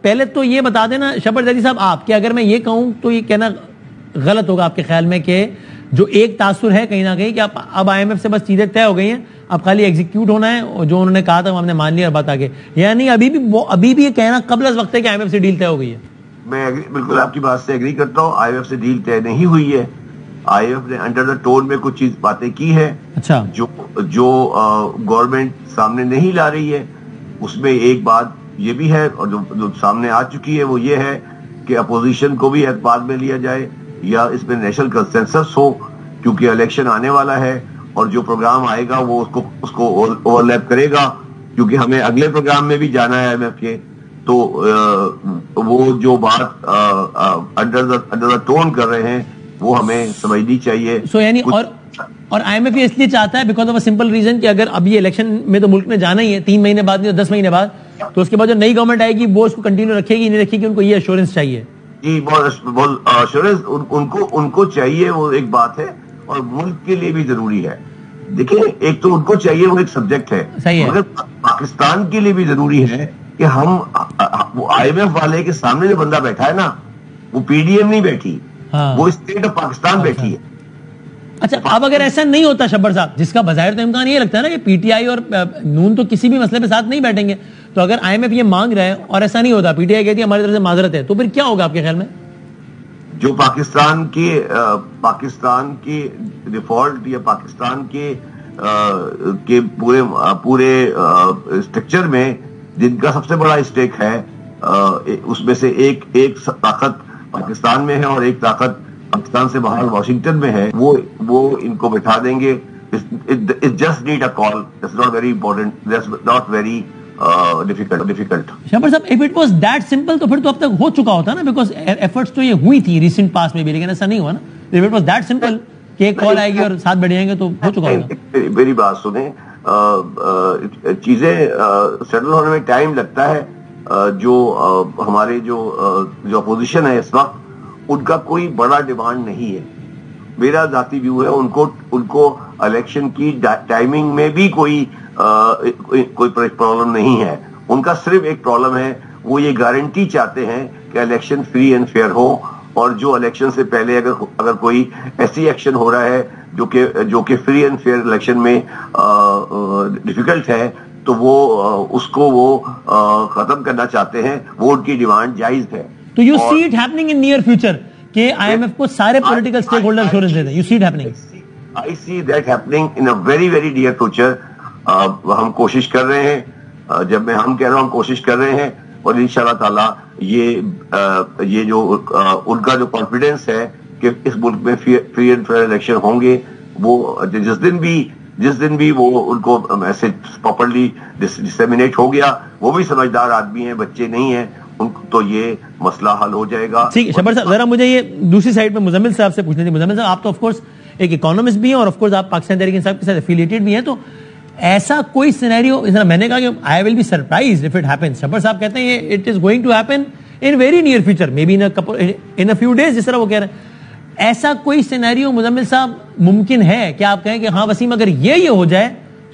پہلے تو یہ بتا دینا شبر زیدی صاحب آپ کہ اگر میں یہ کہوں تو یہ کہنا غلط ہوگا آپ کے خیال میں کہ جو ایک تاثر ہے کہیں نہ کہیں کہ اب آئی ایم ایف سے بس چیزیں طے ہو گئی ہیں, اب خالی ایگزیکیوٹ ہونا ہے, اور جو انہوں نے کہا تھا ہم نے مان لیا اور بات آگے, یعنی ابھی بھی یہ کہنا قبل از وقت ہے کہ آئی ایم ایف سے ڈیل طے ہو گئی ہے. میں بالکل آپ کی بات سے ایگری کرتا ہوں. آئی ایم ایف سے ڈیل طے نہیں ہوئی ہے. آئی ایم ایف نے انڈر دا ٹون میں کچھ چیز باتیں کی ہے اچھا جو گورنمنٹ سامنے نہیں لا رہی ہے. اس میں ایک بات یہ بھی ہے اور جو سامنے آ چکی ہے وہ یہ ہے کہ اپوزیشن کو بھی اعتبار میں لیا جائے یا اس میں نیشنل کنسنسس ہو, کیونکہ الیکشن آنے والا ہے اور جو پروگرام آئے گا وہ اس کو اوور لیپ کرے گا, کیونکہ ہمیں اگلے پروگرام میں بھی جانا ہے آئی ایم ایف کے. تو وہ جو بات انڈر دا ٹون کر رہے ہیں وہ ہمیں سمجھنی چاہیے. یعنی اور آئی ایم ایف یہ اس لیے چاہتا ہے because of a simple reason کہ اگر اب یہ الیکشن میں تو ملک میں جانا ہی ہے 3 مہینے بعد نہیں تو 10 مہینے بعد, تو اس کے بعد جو نئی گورنمنٹ آئے گی وہ اس کو کنٹینیو رکھے گی نہیں رکھے گی, ان کو یہ ایشورنس چاہیے. جی بہت ایشورنس ان کو چاہیے, وہ ایک بات ہے اور ملک کے لیے بھی ضروری ہے. دیکھیں ایک تو ان کو چاہیے, وہ ایک سبجیکٹ ہے, مگر پاکستان کے لیے بھی ضروری ہے کہ ہم آئی ایم ایف والے کے سامنے جو بندہ بیٹھا ہے نا وہ پی ڈی ایم نہیں بیٹھی, وہ اسٹیٹ آف پاکستان بیٹھی ہے. اچھا اب اگر ایسا نہیں ہوتا شبر صاحب, جس کا بظاہر تو امکان یہ لگتا ہے نا کہ پی ٹی آئی اور نون تو کسی بھی مسئلے پہ ساتھ نہیں بیٹھیں گے, تو اگر آئی ایم ایف یہ مانگ رہا ہے اور ایسا نہیں ہوتا, پی ٹی آئی کہتی ہے ہماری طرف سے معذرت ہے, تو پھر کیا ہوگا آپ کے خیال میں؟ جو پاکستان کی ڈیفالٹ یا پاکستان کے پورے اسٹرکچر میں جن کا سب سے بڑا اسٹیک ہے, اس میں سے ایک طاقت پاکستان میں ہے اور ایک طاقت پاکستان سے باہر واشنگٹن میں ہے, وہ ان کو بٹھا دیں گے. just need a call. That's not very important. That's not very difficult. شبر صاحب if it was that simple تو پھر تو اب تک ہو چکا ہوتا نا, because efforts تو یہ ہوئی تھی ریسنٹ پاس میں بھی, لیکن ایسا نہیں ہوا نا. if it was that simple کہ ایک کال آئے گی اور ساتھ بیٹھ جائیں گے تو ہو چکا ہوگا. میری بات سنیں, چیزیں سیٹل ہونے میں ٹائم لگتا ہے. جو ہمارے جو اپوزیشن ہے اس وقت, ان کا کوئی بڑا ڈیمانڈ نہیں ہے. میرا ذاتی ویو ہے ان کو الیکشن کی ٹائمنگ میں بھی کوئی پرابلم نہیں ہے. ان کا صرف ایک پرابلم ہے, وہ یہ گارنٹی چاہتے ہیں کہ الیکشن فری اینڈ فیئر ہو, اور جو الیکشن سے پہلے اگر کوئی ایسی ایکشن ہو رہا ہے جو کہ فری اینڈ فیئر الیکشن میں ڈیفیکلٹ ہے, تو اس کو ختم کرنا چاہتے ہیں. وہ ان کی ڈیمانڈ جائز ہے. تو you see it happening in near future کہ آئی ایم ایف کو سارے پولیٹیکل اسٹیک ہولڈر ایشورنس دے دیں. You see it happening. I see that happening in a very very near future. ہم کوشش کر رہے ہیں, جب میں ہم کہہ رہا ہوں ہم کوشش کر رہے ہیں, اور انشاءاللہ تعالی یہ جو ان کا جو کانفیڈنس ہے کہ اس ملک میں فری اینڈ فیئر الیکشن ہوں گے, وہ جس دن بھی وہ ان کو میسج پراپرلی ڈسیمینیٹ ہو گیا, وہ بھی سمجھدار آدمی ہیں, بچے نہیں ہیں, تو یہ مسئلہ حل ہو جائے گا. ٹھیک ہے شبر صاحب, ذرا مجھے یہ دوسری سائڈ پہ مزمل صاحب سے پوچھنا تھی. مزمل صاحب آپ تو آف کورس ایک اکانومسٹ بھی ہیں اور آف کورس آپ پاکستان تحریک انصاف کے ساتھ افیلیٹڈ بھی ہیں, تو ایسا کوئی سینیریو, میں نے کہا کہ I will be surprised if it happens. Shabbar صاحب کہتے ہیں یہ it is going to happen in very near future, may be in a few days, جس طرح وہ کہہ رہے ہیں. ایسا کوئی سینیریو مزمل صاحب ممکن ہے کہ آپ کہیں کہ ہاں وسیم اگر یہ ہو جائے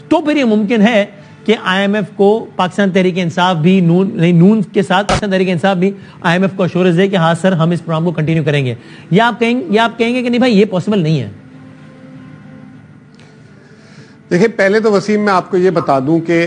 تو پھر یہ ممکن ہے کہ آئی ایم ایف کو پاکستان تحریک انصاف بھی نون کے ساتھ پاکستان تحریک انصاف بھی آئی ایم ایف کو ایشورنس دے کہ ہاں سر ہم اس پروگرام کو کنٹینیو کریں گے, یا آپ کہیں گے کہ نہیں بھائی یہ پاسبل نہیں ہے؟ دیکھیں پہلے تو وسیم میں آپ کو یہ بتا دوں کہ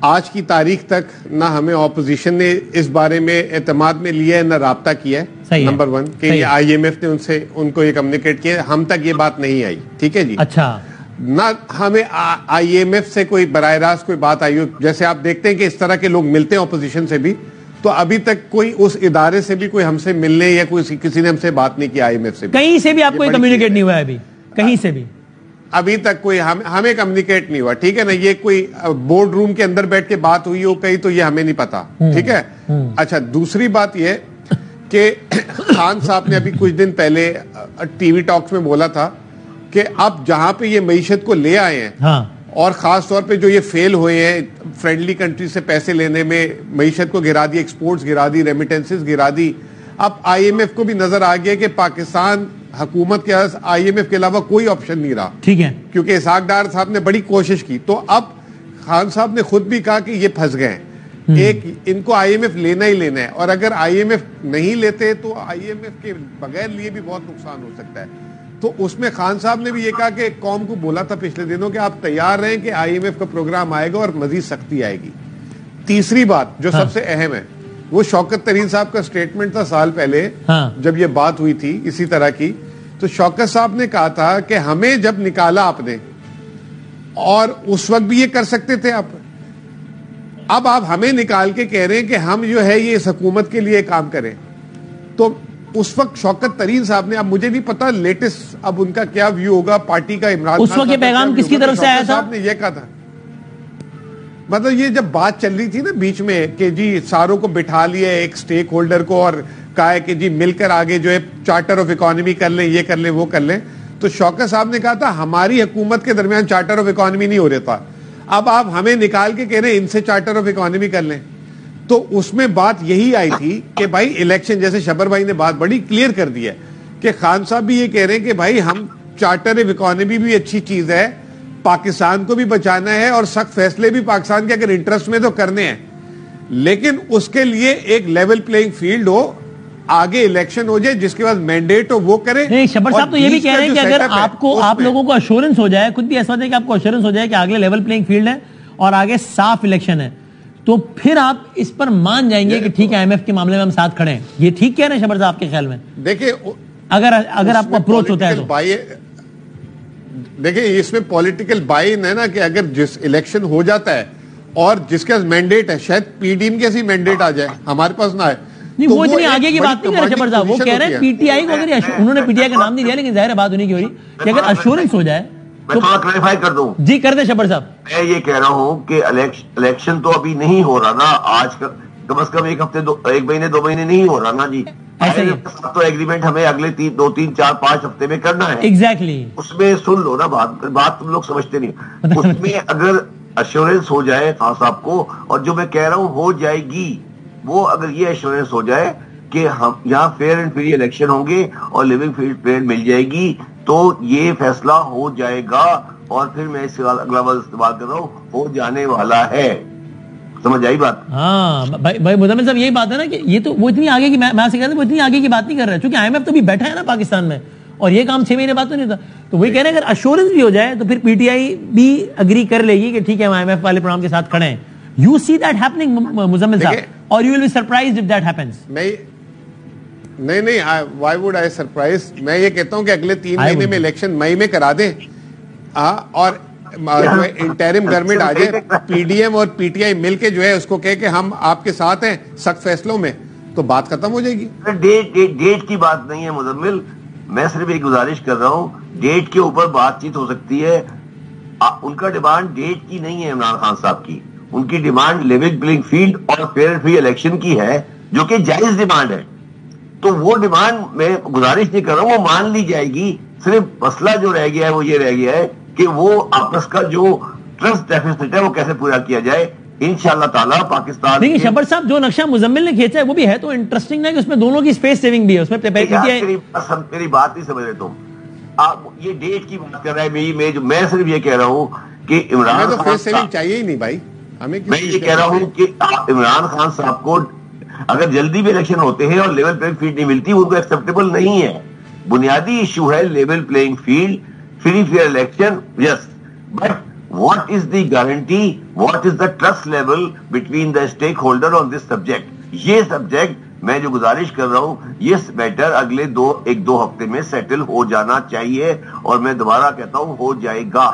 آج کی تاریخ تک نہ ہمیں اپوزیشن نے اس بارے میں اعتماد میں لیا ہے, نہ رابطہ کیا ہے. نمبر 1 کہ یہ آئی ایم ایف نے ان کو یہ کمیونیکیٹ کیا, ہم تک یہ بات نہیں آئی. ٹھیک ہے جی. اچھا, نہ ہمیں آئی ایم ایف سے کوئی براہ راست کوئی بات آئی ہو. جیسے آپ دیکھتے ہیں کہ اس طرح کے لوگ ملتے ہیں اپوزیشن سے بھی, تو ابھی تک کوئی اس ادارے سے بھی کوئی ہم سے ملنے یا کسی نے ہم سے بات نہیں کی. آئی ایم ایف سے کہیں سے بھی آپ کو کمیونیکیٹ نہیں ہوا ہے ابھی, کہیں سے بھی ابھی تک کوئی ہمیں کمیونیکیٹ نہیں ہوا. ٹھیک ہے نا, یہ کوئی بورڈ روم کے اندر بیٹھ کے بات ہوئی ہو کہیں تو یہ ہمیں نہیں پتا. ٹھیک ہے. اچھا, دوسری بات یہ کہ خان صاحب نے ابھی کچھ دن پہلے ٹی وی ٹاکس میں بولا تھا کہ اب جہاں پہ یہ معیشت کو لے آئے ہیں, اور خاص طور پہ جو یہ فیل ہوئے ہیں فرینڈلی کنٹری سے پیسے لینے میں, معیشت کو گرا دی, ایکسپورٹس گرا دی, ریمیٹنسز گرا دی. اب آئی ایم ایف کو بھی نظر آ گیا کہ پاکستان حکومت کے آئی ایم ایف کے علاوہ کوئی آپشن نہیں رہا. ٹھیک ہے, کیونکہ اسحاق ڈار صاحب نے بڑی کوشش کی. تو اب خان صاحب نے خود بھی کہا کہ یہ پھنس گئے ہیں. ایک ان کو آئی ایم ایف لینا ہی لینا ہے, اور اگر آئی ایم ایف نہیں لیتے تو آئی ایم ایف کے بغیر لیے بھی بہت نقصان ہو سکتا ہے. تو اس میں خان صاحب نے بھی یہ کہا کہ قوم کو بولا تھا پچھلے دنوں کہ آپ تیار رہیں کہ آئی ایم ایف کا پروگرام آئے گا اور مزید سختی آئے گی. تیسری بات جو سب سے اہم ہے وہ شوکت ترین صاحب کا سٹیٹمنٹ تھا سال پہلے جب یہ بات ہوئی تھی اسی طرح کی. تو شوکت صاحب نے کہا تھا کہ ہمیں جب نکالا آپ نے, اور اس وقت بھی یہ کر سکتے تھے آپ, اب آپ ہمیں نکال کے کہہ رہے ہیں کہ ہم جو ہے یہ اس حکومت کے لیے کام کریں. تو اس وقت شوکت ترین صاحب نے, اب مجھے نہیں پتا لیٹسٹ اب ان کا کیا ویو ہوگا پارٹی کا, عمران خان اس وقت یہ پیغام کس کی طرف سے آیا تھا؟ صاحب نے یہ کہا تھا, مطلب یہ جب بات چل رہی تھی نا بیچ میں کہ جی ساروں کو بٹھا لیا ایک سٹیک ہولڈر کو اور کہا ہے کہ جی مل کر آگے جو ہے چارٹر آف اکانومی کر لیں, یہ کر لیں وہ کر لیں, تو شوکت صاحب نے کہا تھا ہماری حکومت کے درمیان چارٹر آف اکانومی نہیں ہو رہا تھا, اب آپ ہمیں نکال کے کہہ رہے ہیں ان سے چارٹر آف اکانومی کر لیں. تو اس میں بات یہی آئی تھی کہ بھائی الیکشن, جیسے شبر بھائی نے بات بڑی کلیئر کر دی ہے کہ خان صاحب بھی یہ کہہ رہے ہیں کہ بھائی ہم چارٹر آف اکانومی بھی اچھی چیز ہے, پاکستان کو بھی بچانا ہے اور سخت فیصلے بھی پاکستان کے اگر انٹرسٹ میں تو کرنے ہیں, لیکن اس کے لیے ایک لیول پلینگ فیلڈ ہو, آگے الیکشن ہو جائے, جس کے بعد مینڈیٹ ہو وہ کرے. نہیں, شبر صاحب تو یہ بھی کہہ رہے ہیں کہ اگر آپ لوگوں کو ایشورنس ہو جائے, خود بھی ایسا ہے کہ آپ کو ایشورنس ہو جائے کہ آگے لیول پلینگ فیلڈ ہے اور آگے صاف الیکشن ہے, تو پھر آپ اس پر مان جائیں گے کہ ٹھیک ہے آئی ایم ایف کے معاملے میں ہم ساتھ کھڑے ہیں. یہ ٹھیک کہہ رہے ہیں شبر صاحب آپ کے خیال میں؟ دیکھیں اگر آپ کو اپروچ ہوتا ہے تو دیکھیں اس میں پولیٹیکل بائی ہے نا, کہ اگر جس الیکشن ہو جاتا ہے اور جس کے مینڈیٹ ہے, شاید پی ڈی ایم کے ایسی مینڈیٹ آ جائے, ہمارے پاس نہ آئے, نہیں وہ اتنی آگے کی بات نہیں کر رہے شبر صاحب, وہ کہہ رہے ہیں پی ٹی آئی کو, اگر انہوں نے پی ٹی آئی کا نام نہیں دیا لیکن ظاہر بات انہیں کی ہو رہی کہ اگر ایشورنس ہو جائے. میں تھوڑا کلیریفائی کر دوں. جی کر دیں شبر صاحب. میں یہ کہہ رہا ہوں کہ الیکشن تو ابھی نہیں ہو رہا نا, آج کم از کم ایک ہفتے, ایک مہینے 2 مہینے نہیں ہو رہا نا جی. تو ایگریمنٹ ہمیں اگلے 2 3 4 5 ہفتے میں کرنا ہے. ایگزیکٹلی اس میں سن لو نا بات تم لوگ سمجھتے نہیں. اس میں اگر ایشورنس ہو جائے خان صاحب کو, اور جو میں کہہ رہا ہوں ہو جائے گی, وہ اگر یہ ایشورنس ہو جائے کہ ہم یہاں فیئر اینڈ فری الیکشن ہوں گے اور لیونگ فیلڈ پلیئر مل جائے گی, تو یہ فیصلہ ہو جائے گا. اور پھر میں اس اگلا لفظ استعمال کر رہا ہوں, ہو جانے والا ہے. سمجھ آئی بات؟ ہاں بھائی مزمل صاحب, یہی بات ہے نا کہ یہ تو وہ اتنی آگے کی, میں آپ سے کہتا ہوں وہ اتنی آگے کی بات نہیں کر رہا ہے, چونکہ آئی ایم ایف تو بھی بیٹھا ہے نا پاکستان میں, اور یہ کام 6 مہینے بعد تو نہیں ہوتا. تو وہی کہہ رہے ہیں اگر ایشورنس بھی ہو جائے تو پھر پی ٹی آئی بھی اگری کر لے گی کہ ٹھیک ہے ہم آئی ایم ایف والے پروگرام کے ساتھ کھڑے ہیں. You see that happening Muzammil صاحب, اور you will be surprised of that happens. نہیں, وائی وڈ آئی سرپرائز. میں یہ کہتا ہوں کہ اگلے 3 مہینے میں الیکشن مئی میں کرا دیں, اور انٹرم گورنمنٹ آ جائے, پی ڈی ایم اور پی ٹی آئی مل کے جو ہے اس کو کہے کہ ہم آپ کے ساتھ ہیں سخت فیصلوں میں, تو بات ختم ہو جائے گی. ڈیٹ کی بات نہیں ہے مزمل, میں صرف ایک گزارش کر رہا ہوں, ڈیٹ کے اوپر بات چیت ہو سکتی ہے. ان کا ڈیمانڈ ڈیٹ کی نہیں ہے عمران خان صاحب کی, ان کی ڈیمانڈ لیول پلینگ فیلڈ اور فیئر اینڈ فری الیکشن کی ہے, جو کہ جائز ڈیمانڈ ہے. تو وہ ڈیمانڈ میں گزارش نہیں کر رہا ہوں, وہ مان لی جائے گی. صرف مسئلہ جو رہ گیا ہے وہ یہ رہ گیا ہے کہ وہ آپس کا جو ٹرسٹ ڈیفیسٹ ہے وہ کیسے پورا کیا جائے. انشاءاللہ تعالیٰ پاکستان. لیکن شبر صاحب جو نقشہ مزمل نے کھینچا ہے وہ بھی ہے تو انٹرسٹنگ ہے کہ اس میں دونوں کی اسپیس سیونگ بھی ہے. اس میں میری بات نہیں سمجھ رہے تم, آپ یہ ڈیٹ کی بات کر رہے ہیں. میں صرف یہ کہہ رہا ہوں کہ عمران خان سیونگ چاہیے ہی نہیں بھائی ہمیں. میں یہ کہہ رہا ہوں کہ عمران خان صاحب کو اگر جلدی بھی الیکشن ہوتے ہیں اور لیول پلینگ فیلڈ نہیں ملتی, ان کو ایکسیپٹیبل نہیں ہے. بنیادی ایشو ہے level playing field, free fair election, yes, but what is the guarantee, what is the trust level between the stakeholder on this subject. یہ سبجیکٹ میں جو گزارش کر رہا ہوں, یہ میٹر اگلے 1-2 ہفتے میں سیٹل ہو جانا چاہیے, اور میں دوبارہ کہتا ہوں ہو جائے گا.